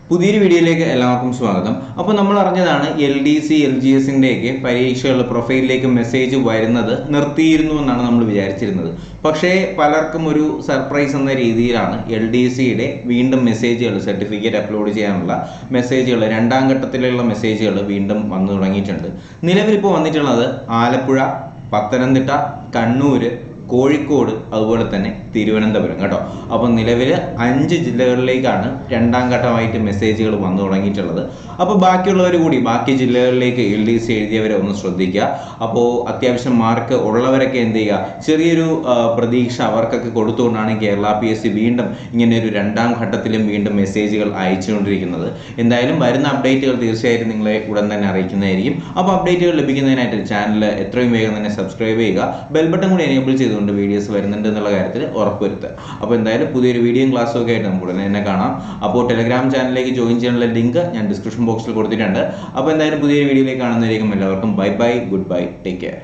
പുതിയൊരു വീഡിയോയിലേക്ക് എല്ലാവർക്കും സ്വാഗതം. അപ്പോൾ നമ്മൾ അറിഞ്ഞതാണ് LDC LGSൻ്റെയൊക്കെ പരീക്ഷകൾ പ്രൊഫൈലിലേക്ക് മെസ്സേജ് വരുന്നത് നിർത്തിയിരുന്നു എന്നാണ് നമ്മൾ വിചാരിച്ചിരുന്നത്. പക്ഷേ പലർക്കും ഒരു സർപ്രൈസ് എന്ന രീതിയിലാണ് LDCയുടെ വീണ്ടും മെസ്സേജുകൾ, സർട്ടിഫിക്കറ്റ് അപ്ലോഡ് ചെയ്യാനുള്ള മെസ്സേജുകൾ, രണ്ടാം ഘട്ടത്തിലുള്ള മെസ്സേജുകൾ വീണ്ടും വന്നു തുടങ്ങിയിട്ടുണ്ട്. നിലവിലിപ്പോൾ വന്നിട്ടുള്ളത് ആലപ്പുഴ, പത്തനംതിട്ട, കണ്ണൂർ, കോഴിക്കോട്, അതുപോലെ തന്നെ തിരുവനന്തപുരം കേട്ടോ. അപ്പോൾ നിലവിൽ 5 ജില്ലകളിലേക്കാണ് രണ്ടാം ഘട്ടമായിട്ട് മെസ്സേജുകൾ വന്നു തുടങ്ങിയിട്ടുള്ളത്. അപ്പോൾ ബാക്കിയുള്ളവർ കൂടി ബാക്കി ജില്ലകളിലേക്ക് LDC എഴുതിയവരെ ഒന്ന് ശ്രദ്ധിക്കുക. അപ്പോൾ അത്യാവശ്യം മാർക്ക് ഉള്ളവരൊക്കെ എന്ത് ചെയ്യുക, ചെറിയൊരു പ്രതീക്ഷ അവർക്കൊക്കെ കൊടുത്തുകൊണ്ടാണ് കേരള PSC വീണ്ടും ഇങ്ങനെ ഒരു രണ്ടാം ഘട്ടത്തിലും വീണ്ടും മെസ്സേജുകൾ അയച്ചുകൊണ്ടിരിക്കുന്നത്. എന്തായാലും വരുന്ന അപ്ഡേറ്റുകൾ തീർച്ചയായിട്ടും നിങ്ങളെ ഉടൻ തന്നെ അറിയിക്കുന്നതായിരിക്കും. അപ്പോൾ അപ്ഡേറ്റുകൾ ലഭിക്കുന്നതിനായിട്ട് ചാനൽ എത്രയും വേഗം തന്നെ സബ്സ്ക്രൈബ് ചെയ്യുക, ബെൽ ബട്ടൺ കൂടി എനേബിൾ ചെയ്തുകൊണ്ട് വീഡിയോസ് വരുന്നുണ്ട് എന്നുള്ള കാര്യത്തിൽ ഉറപ്പുവരുത്തുക. അപ്പോൾ എന്തായാലും പുതിയൊരു വീഡിയോയും ക്ലാസ്സും ഒക്കെ ആയിട്ട് നമുക്ക് ഉടനെ തന്നെ കാണാം. അപ്പോൾ ടെലഗ്രാം ചാനലിലേക്ക് ജോയിൻ ചെയ്യാനുള്ള ലിങ്ക് ഞാൻ ഡിസ്ക്രിപ്ഷൻ ബോക്സിൽ കൊടുത്തിട്ടുണ്ട്. അപ്പോൾ എന്തായാലും പുതിയൊരു വീഡിയോയിലേക്ക് കാണുന്നതായിരിക്കും. എല്ലാവർക്കും bye bye, good bye, take care.